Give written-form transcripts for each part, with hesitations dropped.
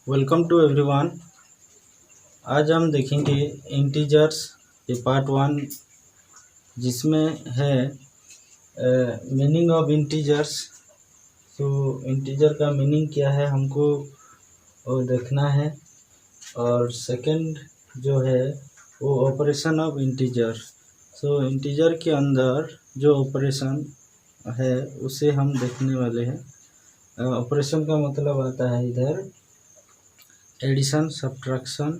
Welcome to everyone. आज हम देखेंगे इंटीजर्स के पार्ट 1, जिसमें है मीनिंग ऑफ इंटीजर्स। तो इंटीजर का मीनिंग क्या है हमको वो देखना है। और सेकंड जो है वो operation of integer. So integer के अंदर जो ऑपरेशन है उसे हम देखने वाले हैं। ऑपरेशन का मतलब आता है इधर addition, subtraction,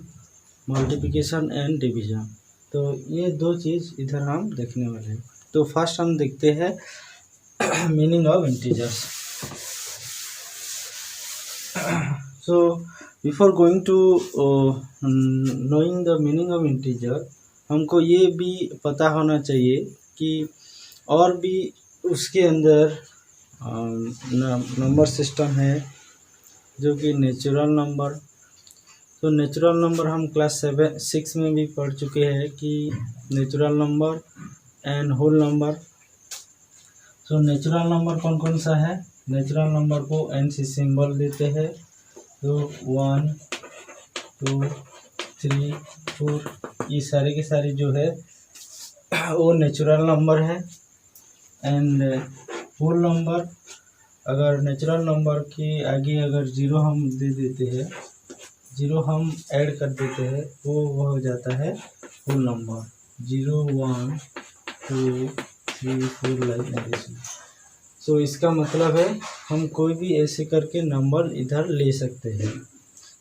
multiplication and division. तो ये दो चीज़ इधर हम देखने वाले हैं। तो फर्स्ट हम देखते हैं meaning of integers. So before going to knowing the meaning of integer, हमको ये भी पता होना चाहिए कि और भी उसके अंदर नंबर सिस्टम है जो कि नेचुरल नंबर। तो नेचुरल नंबर हम क्लास 6 में भी पढ़ चुके हैं कि natural number and whole number. So natural number कौन कौन सा है? नेचुरल नंबर को एन से सिंबल देते हैं। तो 1, 2, 3, 4 ये सारे के सारे जो है वो नेचुरल नंबर है। एंड होल नंबर, अगर नेचुरल नंबर के आगे अगर 0 हम दे देते हैं, 0 हम ऐड कर देते हैं, वो हो जाता है whole number. 0, 1, 2, 3, 4 like this. So इसका मतलब है हम कोई भी ऐसे करके नंबर इधर ले सकते हैं।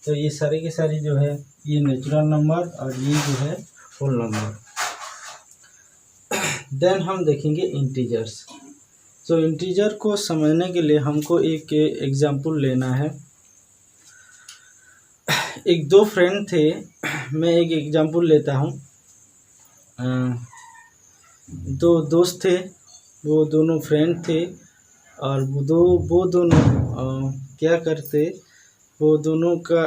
तो ये सारे के सारे जो है ये नेचुरल नंबर और ये जो है होल नंबर। देन हम देखेंगे इंटीजर्स। सो इंटीजर को समझने के लिए हमको एक एग्जाम्पल लेना है। एक दो फ्रेंड थे, मैं एक एग्जांपल लेता हूँ। दो दोस्त थे, वो दोनों फ्रेंड थे और वो दोनों क्या करते, वो दोनों का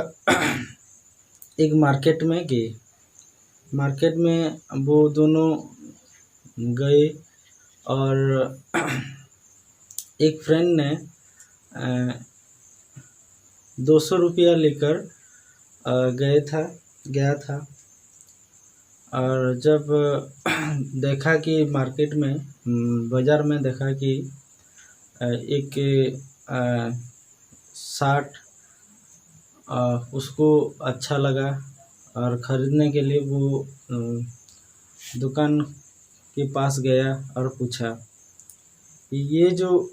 एक मार्केट में गए। मार्केट में वो दोनों गए और एक फ्रेंड ने 200 रुपया लेकर गया था। और जब देखा कि मार्केट में बाज़ार में देखा कि एक शर्ट उसको अच्छा लगा और ख़रीदने के लिए वो दुकान के पास गया और पूछा कि ये जो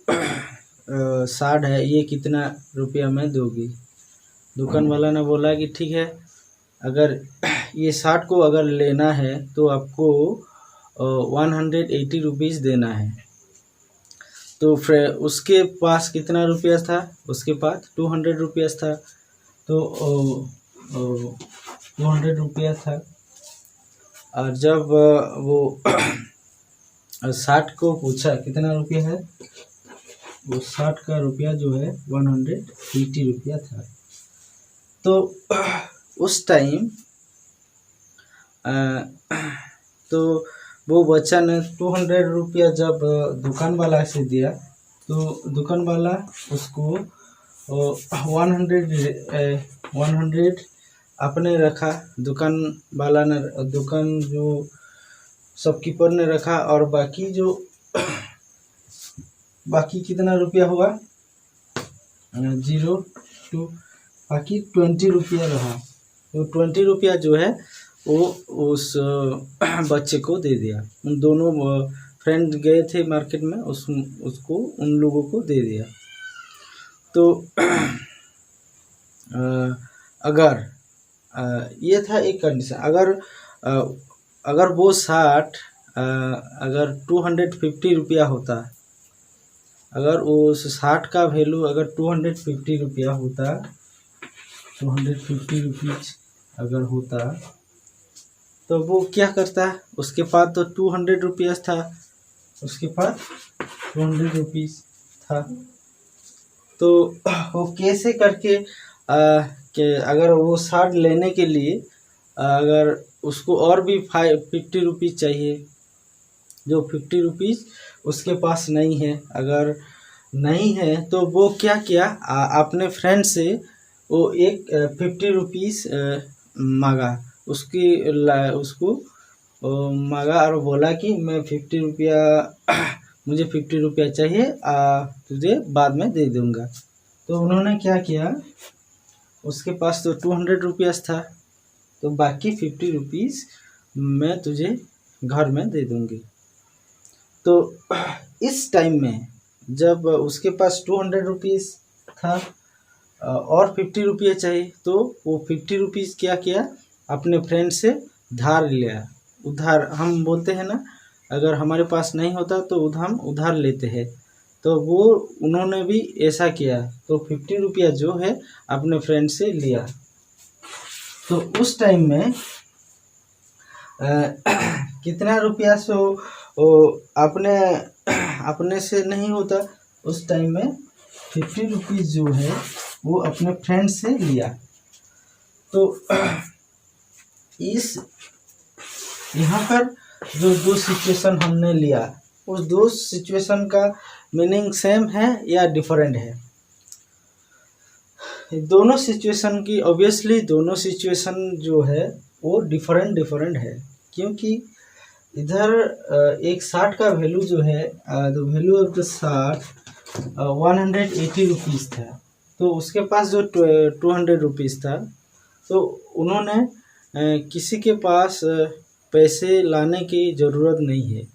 शर्ट है ये कितना रुपया में दोगी? दुकान वाला ने बोला कि ठीक है, अगर ये शर्ट को अगर लेना है तो आपको 180 रुपीज़ देना है। तो फिर उसके पास कितना रुपया था? उसके पास 200 रुपया था। तो 200 रुपया था। और जब वो शर्ट को पूछा कितना रुपया है, वो शर्ट का रुपया जो है 180 रुपया था। तो उस टाइम तो वो बच्चा ने 200 रुपया जब दुकान वाला से दिया, तो दुकान वाला उसको 100 अपने रखा। दुकान वाला ने, दुकान जो शॉपकीपर ने रखा, और बाकी कितना रुपया हुआ? 0 2, बाकी 20 रुपया रहा। तो 20 रुपया जो है वो उस बच्चे को दे दिया। उन दोनों फ्रेंड गए थे मार्केट में, उसको उन लोगों को दे दिया। तो अगर ये था एक कंडीशन, अगर वो शर्ट अगर 250 रुपया होता, अगर उस शर्ट का वैल्यू अगर 250 रुपया होता, 250 रुपीज़ अगर होता, तो वो क्या करता? उसके पास तो 200 रुपया था, उसके पास 200 रुपीज़ था। तो वो कैसे करके कि अगर वो शर्ट लेने के लिए अगर उसको और भी 50 रुपीज़ चाहिए, जो 50 रुपीज़ उसके पास नहीं है। अगर नहीं है तो वो क्या किया, अपने फ्रेंड से वो एक 50 रुपीज़ मांगा, उसको मांगा और बोला कि मैं 50 रुपया मुझे 50 रुपया चाहिए, तुझे बाद में दे दूँगा। तो उन्होंने क्या किया, उसके पास तो 200 रुपया था, तो बाकी 50 रुपीज़ मैं तुझे घर में दे दूँगी। तो इस टाइम में जब उसके पास 200 रुपीज़ था और 50 रुपया चाहिए, तो वो 50 रुपीज़ क्या किया, अपने फ्रेंड से धार लिया। उधार हम बोलते हैं ना, अगर हमारे पास नहीं होता तो हम उधार लेते हैं, तो वो उन्होंने भी ऐसा किया। तो 50 रुपया जो है अपने फ्रेंड से लिया। तो उस टाइम में कितना रुपया सो अपने से नहीं होता, उस टाइम में 50 रुपीज़ जो है वो अपने फ्रेंड से लिया। तो यहाँ पर जो दो सिचुएशन हमने लिया, उस दो सिचुएशन का मीनिंग सेम है या डिफरेंट है? दोनों सिचुएशन की ऑब्वियसली दोनों सिचुएशन जो है वो डिफरेंट है, क्योंकि इधर एक 60 का वैल्यू जो है, the value of the 60 180 rupees था, तो उसके पास जो 200 रुपीज़ था, तो उन्होंने किसी के पास पैसे लाने की ज़रूरत नहीं है,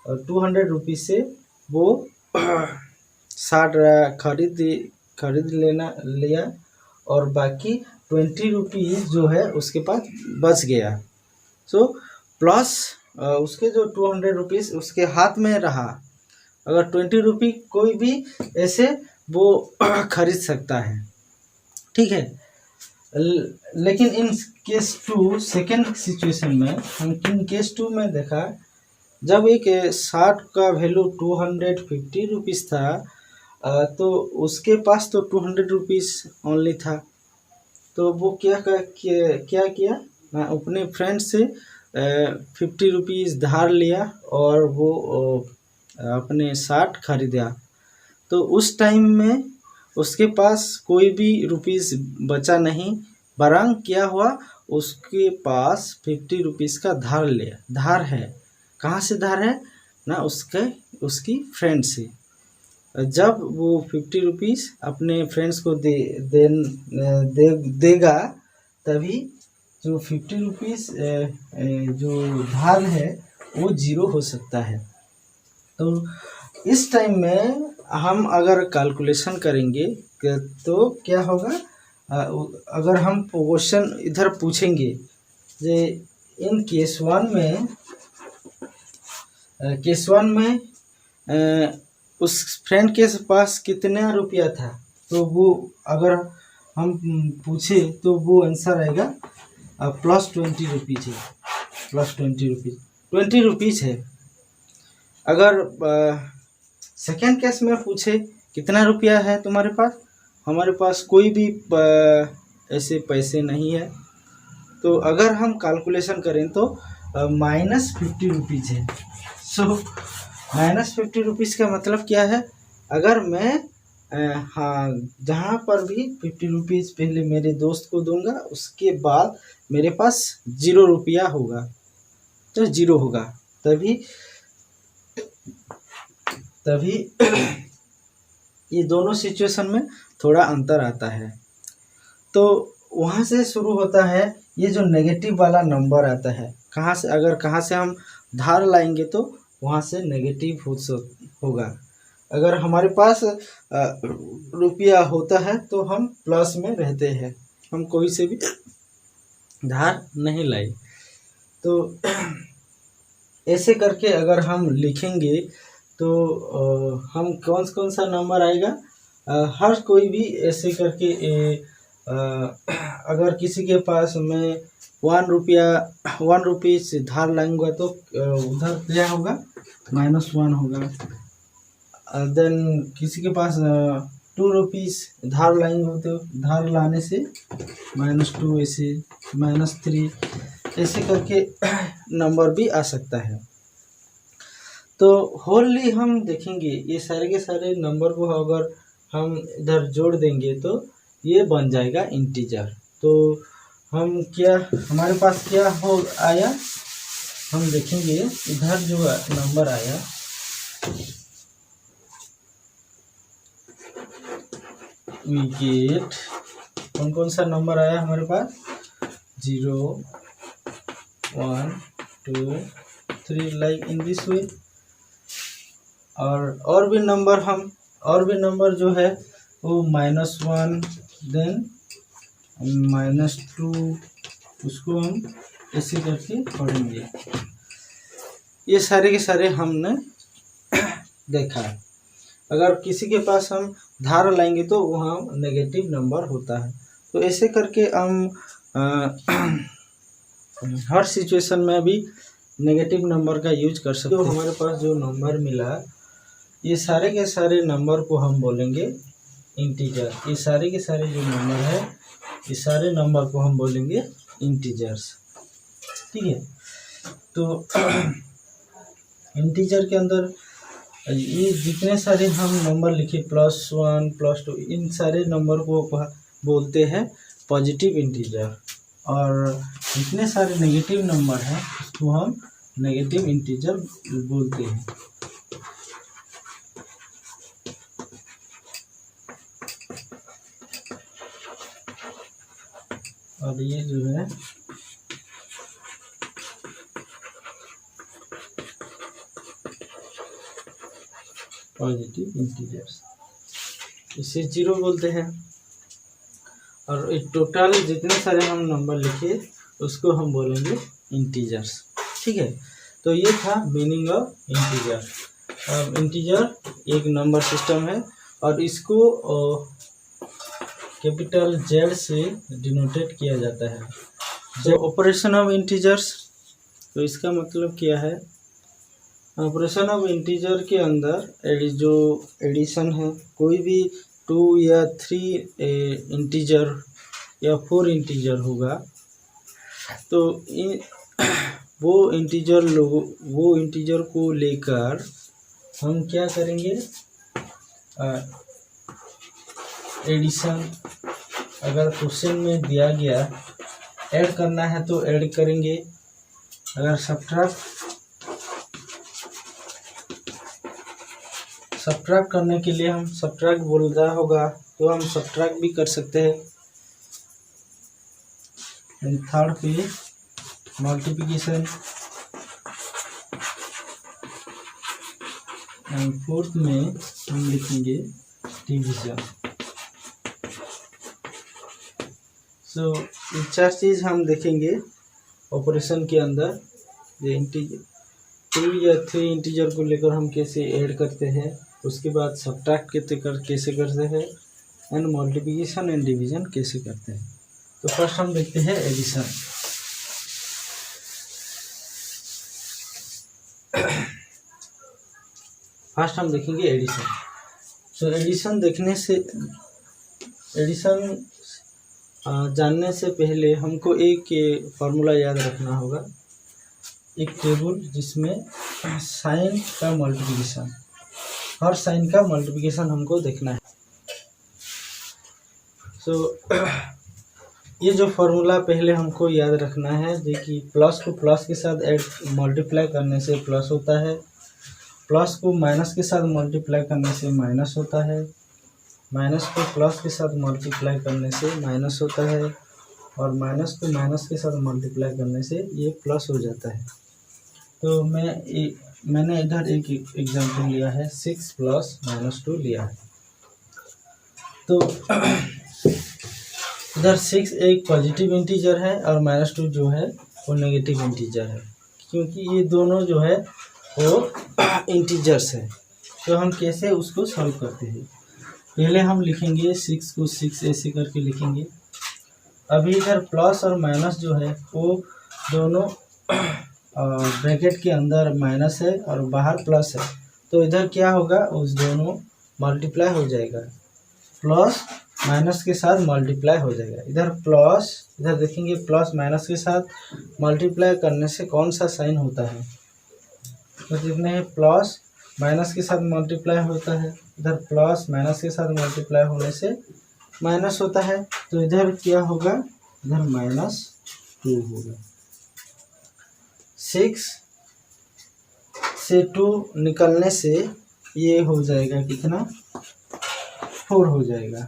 और 200 रुपीज़ से वो 60 खरीद लिया, और बाकी 20 रुपीज़ जो है उसके पास बच गया। सो प्लस उसके जो 200 रुपीज़ उसके हाथ में रहा। अगर 20 रुपये कोई भी ऐसे वो खरीद सकता है, ठीक है। लेकिन इन केस 2 सेकेंड सिचुएशन में हम इन केस 2 में देखा, जब एक 60 का वैल्यू 250 रुपीज़ था, तो उसके पास तो 200 रुपीज़ ओनली था, तो वो क्या किया, अपने फ्रेंड से 50 रुपीज़ धार लिया और वो अपने 60 खरीदा। तो उस टाइम में उसके पास कोई भी रुपीज़ बचा नहीं, बरंग क्या हुआ, उसके पास 50 रुपीज़ का धार है। कहाँ से धार है ना, उसकी फ्रेंड से। जब वो 50 रुपीज़ अपने फ्रेंड्स को देगा, तभी जो 50 रुपीज़ जो धार है वो 0 हो सकता है। तो इस टाइम में हम अगर कैलकुलेशन करेंगे तो क्या होगा, अगर हम क्वेश्चन इधर पूछेंगे जे इन केस वन में उस फ्रेंड के पास कितना रुपया था, तो वो अगर हम पूछे तो वो आंसर आएगा +20 रुपीज़ है, +20 रुपीज़ है। अगर सेकेंड केस में पूछे कितना रुपया है तुम्हारे पास, हमारे पास कोई भी ऐसे पैसे नहीं है, तो अगर हम कैलकुलेशन करें तो -50 रुपीज़ है। सो -50 रुपीज़ का मतलब क्या है, अगर मैं हाँ जहाँ पर भी 50 रुपीज़ पहले मेरे दोस्त को दूंगा, उसके बाद मेरे पास 0 रुपया होगा, तो 0 होगा, तभी ये दोनों सिचुएशन में थोड़ा अंतर आता है। तो वहाँ से शुरू होता है ये जो नेगेटिव वाला नंबर आता है, कहाँ से हम धार लाएंगे तो वहाँ से नेगेटिव होगा। अगर हमारे पास रुपया होता है तो हम प्लस में रहते हैं, हम कोई से भी धार नहीं लाए। तो ऐसे करके अगर हम लिखेंगे तो हम कौन सा नंबर आएगा, हर कोई भी ऐसे करके अगर किसी के पास मैं 1 रुपीज़ धार लाऊंगा तो उधर क्या होगा, -1 होगा। देन किसी के पास 2 रुपीज़ धार लाएंगे तो धार लाने से -2, ऐसे -3, ऐसे करके नंबर भी आ सकता है। तो होलली हम देखेंगे ये सारे के सारे नंबर को अगर हम इधर जोड़ देंगे तो ये बन जाएगा इंटीजर। तो हम क्या, हमारे पास क्या हो आया, हम देखेंगे इधर जो नंबर आया वी गेट, कौन कौन सा नंबर आया हमारे पास, 0 1 2 3 लाइक इन दिस वे। और भी नंबर जो है वो -1 देन -2, उसको हम ऐसे करके पढ़ेंगे। ये सारे के सारे हमने देखा है। अगर किसी के पास हम धारा लाएंगे तो वहाँ नेगेटिव नंबर होता है। तो ऐसे करके हम हर सिचुएशन में भी नेगेटिव नंबर का यूज कर सकते हैं। तो हमारे पास जो नंबर मिला, ये सारे के सारे नंबर को हम बोलेंगे इंटीजर। ये सारे के सारे जो नंबर है, ये सारे नंबर को हम बोलेंगे इंटीजर्स, ठीक है। तो इंटीजर के अंदर ये जितने सारे हम नंबर लिखे, +1 +2, इन सारे नंबर को बोलते हैं पॉजिटिव इंटीजर। और जितने सारे नेगेटिव नंबर हैं उसको हम नेगेटिव इंटीजर बोलते हैं। और ये जो है पॉजिटिव इंटीजर्स, इसे 0 बोलते हैं। और टोटल जितने सारे हम नंबर लिखे उसको हम बोलेंगे इंटीजर्स, ठीक है। तो ये था मीनिंग ऑफ इंटीजर। अब इंटीजर एक नंबर सिस्टम है और इसको कैपिटल Z से डिनोटेट किया जाता है। जो ऑपरेशन ऑफ इंटीजर्स, तो इसका मतलब क्या है, ऑपरेशन ऑफ इंटीजर के अंदर जो एडिशन है, कोई भी 2 या 3 इंटीजर या 4 इंटीजर होगा, तो वो इंटीजर को लेकर हम क्या करेंगे, एडिशन। अगर क्वेश्चन में दिया गया ऐड करना है तो ऐड करेंगे, अगर सब्ट्रैक्ट करने के लिए हम सब्ट्रैक्ट बोल रहा होगा तो हम सब्ट्रैक्ट भी कर सकते हैं। थर्ड पे मल्टीप्लिकेशन एंड फोर्थ में हम लिखेंगे डिवीजन। सो ये 4 चीज़ हम देखेंगे ऑपरेशन के अंदर। ये इंटीजर 2 या 3 इंटीजर को लेकर हम कैसे ऐड करते हैं, उसके बाद सब्ट्रैक्ट कैसे करते हैं, एंड मल्टीप्लिकेशन एंड डिवीजन कैसे करते हैं। तो फर्स्ट हम देखते हैं एडिशन। फर्स्ट हम देखेंगे एडिशन। तो एडिशन जानने से पहले हमको एक फार्मूला याद रखना होगा, एक टेबल जिसमें साइन का मल्टीप्लिकेशन, हर साइन का मल्टीप्लिकेशन हमको देखना है। ये जो फार्मूला पहले हमको याद रखना है, देखिए प्लस को प्लस के साथ ऐड मल्टीप्लाई करने से प्लस होता है, प्लस को माइनस के साथ मल्टीप्लाई करने से माइनस होता है, माइनस को प्लस के साथ मल्टीप्लाई करने से माइनस होता है, और माइनस को माइनस के साथ मल्टीप्लाई करने से ये प्लस हो जाता है। तो मैंने इधर एक एग्जांपल लिया है, 6 + -2 लिया है। तो इधर 6 एक पॉजिटिव इंटीजर है और -2 जो है वो नेगेटिव इंटीजर है, क्योंकि ये दोनों जो है वो इंटीजर्स है। तो हम कैसे उसको सॉल्व करते हैं, पहले हम लिखेंगे 6 को 6 ऐसे करके लिखेंगे। अभी इधर प्लस और माइनस जो है वो दोनों ब्रैकेट के अंदर माइनस है और बाहर प्लस है, तो इधर क्या होगा, उस दोनों मल्टीप्लाई हो जाएगा, प्लस माइनस के साथ मल्टीप्लाई हो जाएगा। इधर देखेंगे प्लस माइनस के साथ मल्टीप्लाई करने से कौन सा साइन होता है, तो देखते हैं प्लस माइनस के साथ मल्टीप्लाई होता है, इधर प्लस माइनस के साथ मल्टीप्लाई होने से माइनस होता है तो इधर क्या होगा, इधर -2 होगा। 6 से 2 निकलने से ये हो जाएगा कितना, 4 हो जाएगा।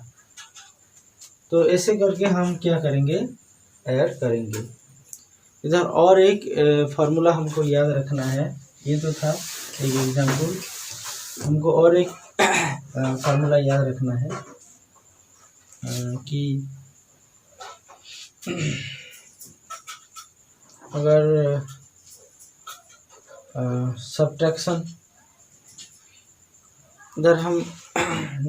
तो ऐसे करके हम क्या करेंगे, ऐड करेंगे। इधर और एक फार्मूला हमको याद रखना है, ये तो था एक एग्जाम्पल, हमको और एक फार्मूला याद रखना है कि अगर सब्ट्रैक्शन, इधर हम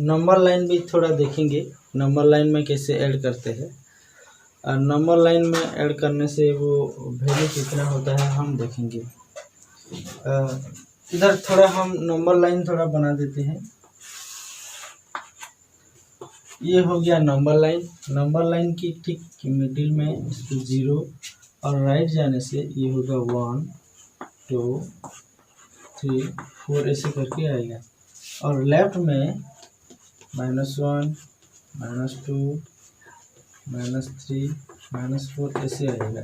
नंबर लाइन भी थोड़ा देखेंगे, नंबर लाइन में कैसे ऐड करते हैं। नंबर लाइन में ऐड करने से वो वैल्यू कितना होता है हम देखेंगे। इधर थोड़ा हम नंबर लाइन थोड़ा बना देते हैं। ये हो गया नंबर लाइन। नंबर लाइन की ठीक मिडिल में इसको 0 और राइट जाने से ये होगा 1 2 3 4 ऐसे करके आएगा। और लेफ्ट में -1 -2 -3 -4 ऐसे आएगा।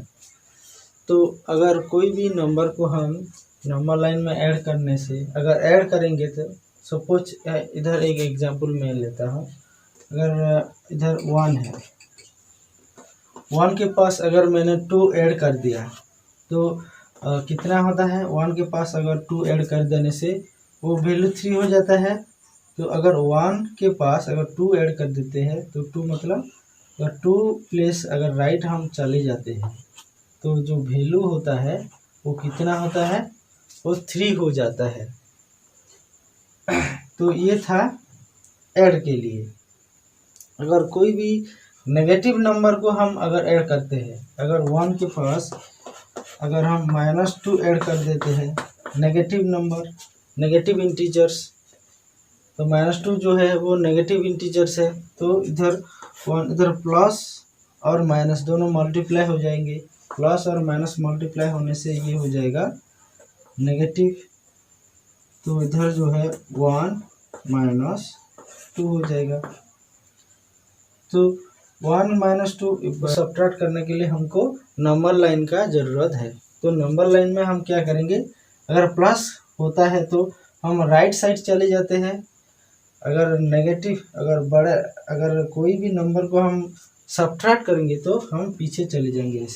तो अगर कोई भी नंबर को हम नंबर लाइन में ऐड करने से, अगर ऐड करेंगे तो सपोज इधर एक एग्जांपल मैं लेता हूँ। अगर इधर 1 है, 1 के पास अगर मैंने 2 ऐड कर दिया तो कितना होता है, 1 के पास अगर 2 ऐड कर देने से वो वैल्यू 3 हो जाता है। तो अगर 1 के पास अगर 2 ऐड कर देते हैं तो 2 मतलब अगर 2 प्लेस अगर राइट हम चले जाते हैं तो जो वैल्यू होता है वो कितना होता है, वो 3 हो जाता है। तो ये था ऐड के लिए। अगर कोई भी नेगेटिव नंबर को हम अगर ऐड करते हैं, अगर 1 के पास अगर हम -2 ऐड कर देते हैं, नेगेटिव नंबर, नेगेटिव इंटीजर्स, तो -2 जो है वो नेगेटिव इंटीजर्स है। तो इधर 1 इधर प्लस और माइनस दोनों मल्टीप्लाई हो जाएंगे। प्लस और माइनस मल्टीप्लाई होने से ये हो जाएगा नेगेटिव। तो इधर जो है 1 -2 हो जाएगा। तो 1 -2 सब्ट्रैक्ट करने के लिए हमको नंबर लाइन का ज़रूरत है। तो नंबर लाइन में हम क्या करेंगे, अगर प्लस होता है तो हम राइट साइड चले जाते हैं। अगर नेगेटिव, अगर कोई भी नंबर को हम सब्ट्रैक्ट करेंगे तो हम पीछे चले जाएंगे।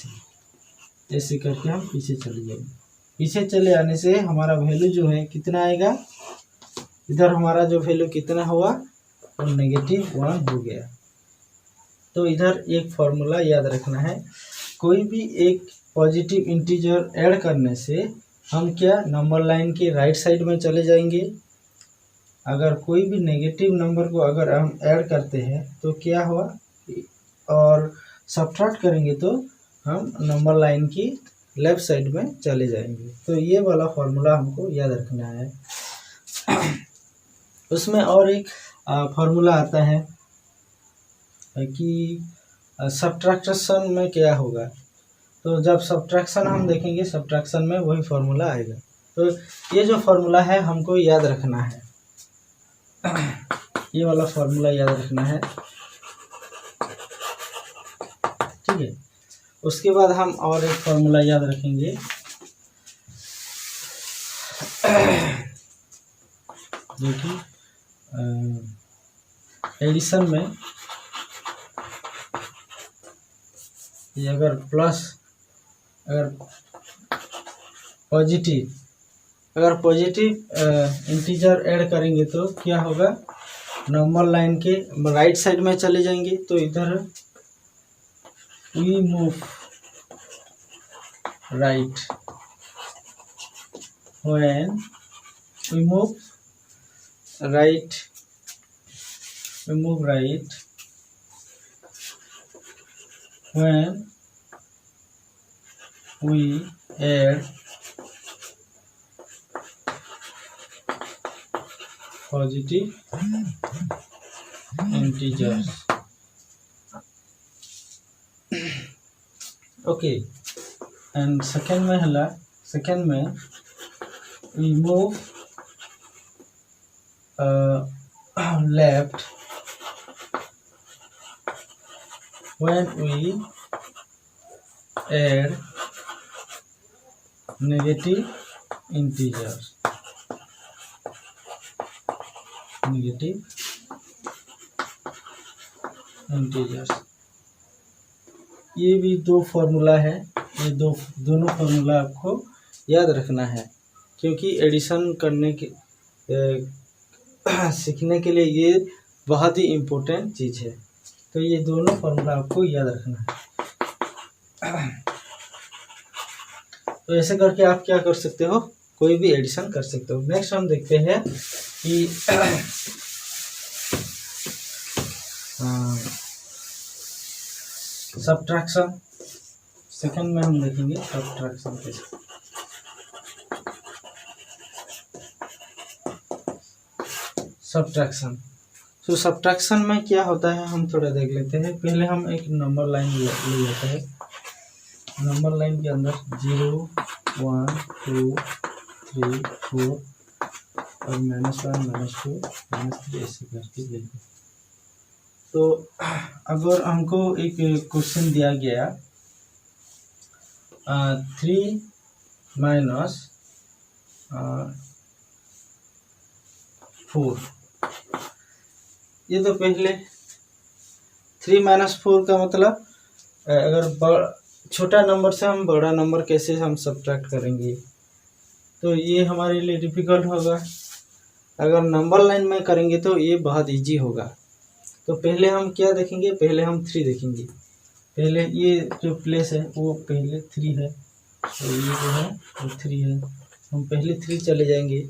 ऐसे करके हम पीछे चले जाएंगे। पीछे चले आने से हमारा वैल्यू जो है कितना आएगा, इधर हमारा जो वैल्यू कितना हुआ वो -1 हो गया। तो इधर एक फॉर्मूला याद रखना है, कोई भी एक पॉजिटिव इंटीजर ऐड करने से हम क्या नंबर लाइन के राइट साइड में चले जाएंगे। अगर कोई भी नेगेटिव नंबर को अगर हम ऐड करते हैं तो क्या हुआ, और सब्ट्रैक्ट करेंगे तो हम नंबर लाइन की लेफ्ट साइड में चले जाएंगे। तो ये वाला फॉर्मूला हमको याद रखना है। उसमें और एक फॉर्मूला आता है कि सब्ट्रैक्शन में क्या होगा। तो जब सब्ट्रैक्शन हम देखेंगे, सब्ट्रैक्शन में वही फॉर्मूला आएगा। तो ये जो फॉर्मूला है हमको याद रखना है, ये वाला फॉर्मूला याद रखना है, ठीक है। उसके बाद हम और एक फॉर्मूला याद रखेंगे जो कि एडिशन में ये अगर प्लस, अगर पॉजिटिव इंटीजर ऐड करेंगे तो क्या होगा, नंबर लाइन के राइट साइड में चले जाएंगे। तो इधर we move right, when we move right, when we add positive integers. Okay, and second में we move left when we add negative integers, ये भी दो फॉर्मूला है, ये दोनों फॉर्मूला आपको याद रखना है, क्योंकि एडिशन करने के सीखने के लिए ये बहुत ही इम्पोर्टेंट चीज़ है। तो ये दोनों फॉर्मूला आपको याद रखना है। तो ऐसे करके आप क्या कर सकते हो, कोई भी एडिशन कर सकते हो। नेक्स्ट हम देखते हैं कि सब्ट्रैक्शन। सेकंड में हम देखेंगे सब्ट्रैक्शन कैसे। सब्ट्रैक्शन, तो सब्ट्रैक्शन में क्या होता है हम थोड़ा देख लेते हैं। पहले हम एक नंबर लाइन ले लेते हैं। नंबर लाइन के अंदर 0 1 2 3 4 और -1 -2 -3 ऐसे करके लेंगे। तो अगर हमको एक क्वेश्चन दिया गया 3 - 4, ये तो पहले 3 - 4 का मतलब अगर छोटा नंबर से हम बड़ा नंबर कैसे हम सब्ट्रैक्ट करेंगे, तो ये हमारे लिए डिफ़िकल्ट होगा। अगर नंबर लाइन में करेंगे तो ये बहुत इजी होगा। तो पहले हम क्या देखेंगे, पहले हम 3 देखेंगे। पहले ये जो प्लेस है वो पहले 3 है, तो ये जो है वो 3 है। हम पहले 3 चले जाएंगे।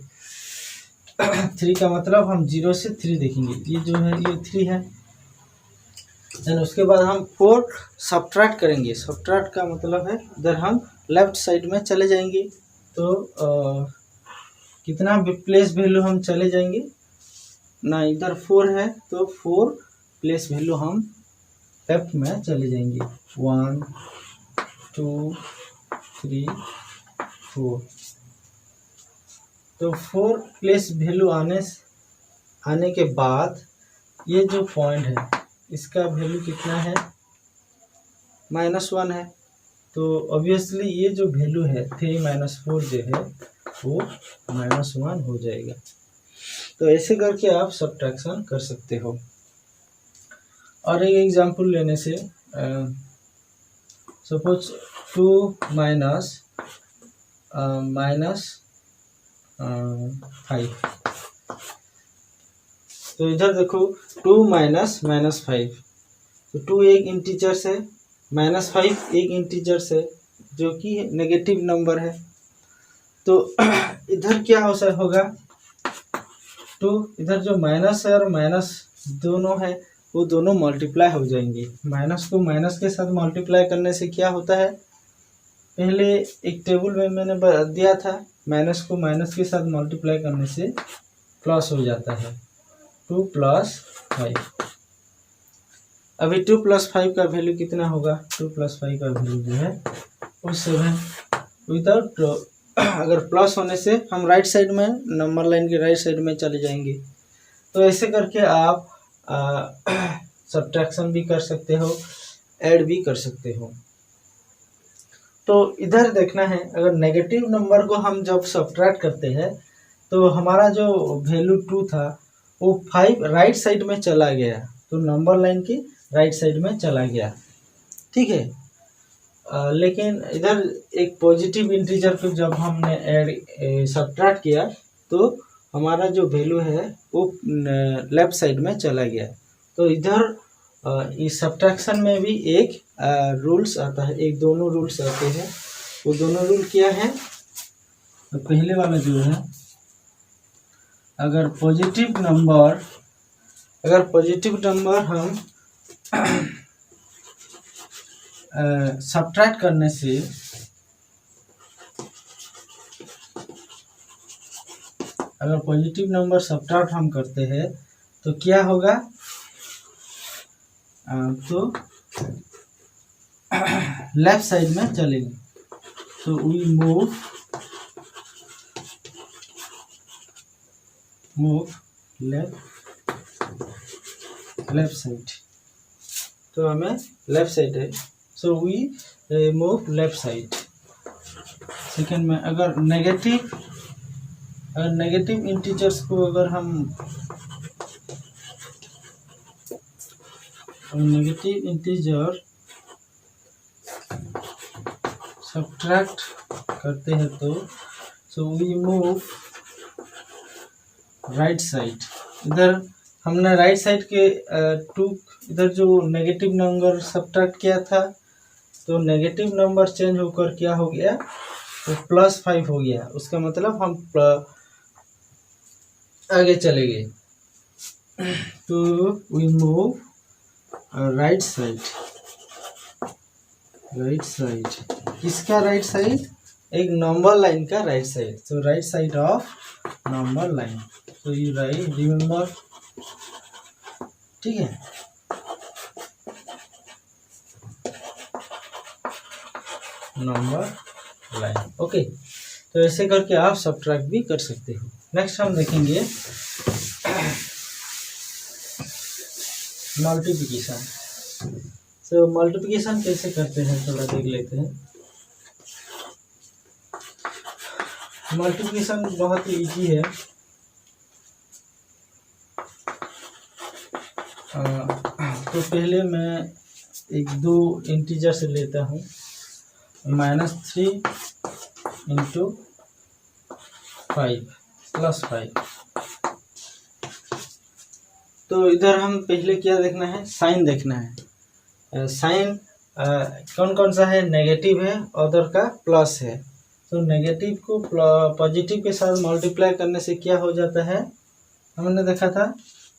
3 का मतलब हम 0 से 3 देखेंगे, ये जो है ये 3 है। देन उसके बाद हम 4 सब्ट्रैक्ट करेंगे। सब्ट्रैक्ट का मतलब है इधर हम लेफ्ट साइड में चले जाएंगे। तो कितना प्लेस वैल्यू हम चले जाएंगे ना, इधर 4 है तो 4 प्लेस वैल्यू हम लेफ्ट में चले जाएंगे। 1 2 3 4, तो 4 प्लेस वैल्यू आने के बाद ये जो पॉइंट है इसका वैल्यू कितना है, -1 है। तो ऑब्वियसली ये जो वैल्यू है 3 - 4 जो है वो -1 हो जाएगा। तो ऐसे करके आप सब्ट्रैक्शन कर सकते हो। और एक एग्जांपल लेने से सपोज 2 - -5, तो इधर देखो 2 - -5, तो 2 एक इंटीजर है, -5 एक इंटीजर है जो कि नेगेटिव नंबर है। तो इधर क्या होगा, 2 इधर जो माइनस है और माइनस दोनों है वो दोनों मल्टीप्लाई हो जाएंगे। माइनस को माइनस के साथ मल्टीप्लाई करने से क्या होता है, पहले एक टेबल में मैंने दिया था, माइनस को माइनस के साथ मल्टीप्लाई करने से प्लस हो जाता है, 2 + 5। अभी 2 + 5 का वैल्यू कितना होगा, 2 + 5 का वैल्यू जो है वो 7। विदाउट अगर प्लस होने से हम राइट साइड में, नंबर लाइन के राइट साइड में चले जाएंगे। तो ऐसे करके आप सब्ट्रैक्शन भी कर सकते हो, ऐड भी कर सकते हो। तो इधर देखना है, अगर नेगेटिव नंबर को हम जब सब्ट्रैक्ट करते हैं तो हमारा जो वैल्यू 2 था वो 5 राइट साइड में चला गया, तो नंबर लाइन की राइट साइड में चला गया, ठीक है। लेकिन इधर एक पॉजिटिव इंटीजर को जब हमने ऐड सब्ट्रैक्ट किया तो हमारा जो वैल्यू है वो लेफ्ट साइड में चला गया। तो इधर इस सब्ट्रैक्शन में भी एक रूल्स आता है, एक दोनों रूल्स आते हैं। वो दोनों रूल क्या है, तो पहले वाला जो है, अगर पॉजिटिव नंबर हम सब्ट्रैक्ट करने से, अगर पॉजिटिव नंबर सब्ट्रैक्ट हम करते हैं तो क्या होगा, तो लेफ्ट साइड में चलेंगे। तो वी मूव लेफ्ट साइड। तो हमें लेफ्ट साइड है, so we move left side. Second में अगर नेगेटिव इंटीजर्स को अगर हम नेगेटिव इंटीजर सब्ट्रैक्ट करते हैं तो so we move right side. इधर हमने राइट साइड के इधर जो नेगेटिव नंबर सब्ट्रैक्ट किया था तो नेगेटिव नंबर चेंज होकर क्या हो गया, तो +5 हो गया। उसका मतलब हम आगे चले गए। तो वी मूव राइट साइड। किसका राइट साइड? एक नंबर लाइन का right side. So right side of number line. तो यू राइट, रिमेंबर, ठीक है। Number line, okay. तो ऐसे करके आप सब्ट्रैक्ट भी कर सकते हो। नेक्स्ट हम देखेंगे मल्टीप्लिकेशन। तो मल्टीप्लिकेशन कैसे करते हैं थोड़ा देख लेते हैं। मल्टीप्लिकेशन बहुत ही इजी है। तो पहले मैं एक दो इंटीजर से लेता हूँ, -3 × 5 +5। तो इधर हम पहले क्या देखना है, साइन देखना है। साइन कौन कौन सा है, नेगेटिव है, अदर का प्लस है। तो नेगेटिव को पॉजिटिव के साथ मल्टीप्लाई करने से क्या हो जाता है, हमने देखा था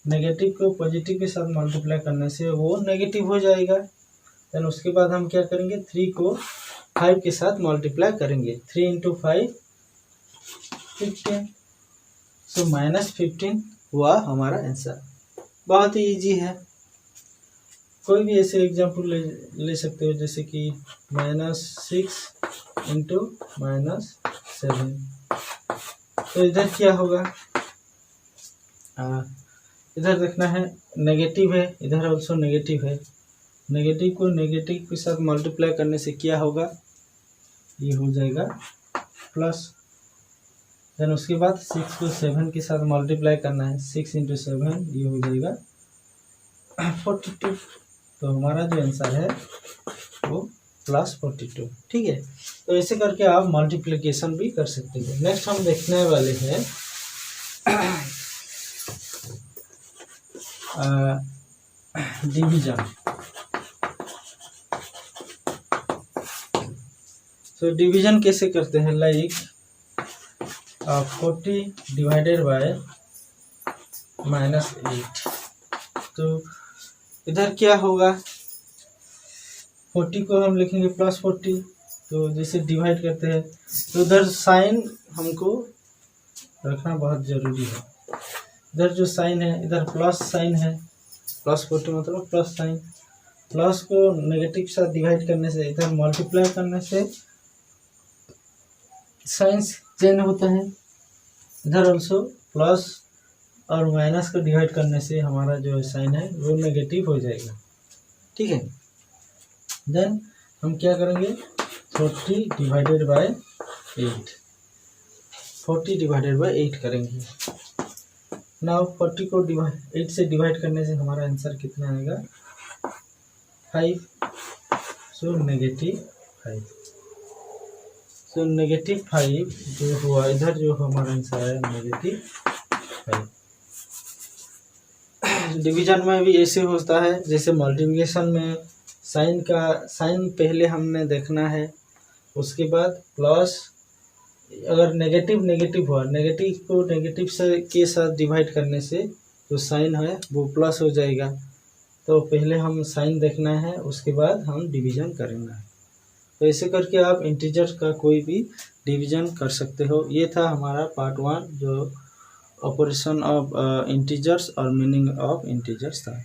नेगेटिव को पॉजिटिव के साथ मल्टीप्लाई करने से वो नेगेटिव हो जाएगा। देन उसके बाद हम क्या करेंगे, 3 को 5 के साथ मल्टीप्लाई करेंगे। 3 × 5 15। सो -15 हुआ हमारा आंसर। बहुत ही इजी है। कोई भी ऐसे एग्जाम्पल ले सकते हो, जैसे कि -6 × -7। तो इधर क्या होगा, इधर देखना है नेगेटिव है, इधर ऑल्सो नेगेटिव है। नेगेटिव को नेगेटिव के साथ मल्टीप्लाई करने से क्या होगा, ये हो जाएगा प्लस। देन उसके बाद 6 को 7 के साथ मल्टीप्लाई करना है, 6 × 7, ये हो जाएगा 42। तो हमारा जो आंसर है वो +42, ठीक है। तो ऐसे करके आप मल्टीप्लिकेशन भी कर सकते हो। नेक्स्ट हम देखने वाले हैं डिवीजन। तो डिवीजन कैसे करते हैं, लाइक 40 डिवाइडेड बाय -8। तो इधर क्या होगा, 40 को हम लिखेंगे +40। तो जैसे डिवाइड करते हैं तो उधर साइन हमको रखना बहुत ज़रूरी है। इधर जो साइन है, इधर प्लस साइन है, +40 मतलब प्लस साइन। प्लस को नेगेटिव के साथ डिवाइड करने से, इधर मल्टीप्लाई करने से साइन चेंज होता है। इधर ऑल्सो प्लस और माइनस को डिवाइड करने से हमारा जो साइन है वो नेगेटिव हो जाएगा, ठीक है। देन हम क्या करेंगे, 40 डिवाइडेड बाय 8। 40 डिवाइडेड बाय 8 करेंगे। नाउ 40 को 8 से डिवाइड करने से हमारा आंसर कितना आएगा, 5। सो -5। सो -5 जो हुआ, इधर जो हमारा आंसर है -5। डिवीजन में भी ऐसे होता है जैसे मल्टीप्लिकेशन में। साइन पहले हमने देखना है, उसके बाद प्लस, अगर नेगेटिव हुआ, नेगेटिव को नेगेटिव से के साथ डिवाइड करने से जो साइन है वो प्लस हो जाएगा। तो पहले हम साइन देखना है, उसके बाद हम डिवीजन करेंगे। तो ऐसे करके आप इंटीजर का कोई भी डिवीजन कर सकते हो। ये था हमारा पार्ट 1 जो ऑपरेशन ऑफ इंटीजर्स और मीनिंग ऑफ इंटीजर्स था।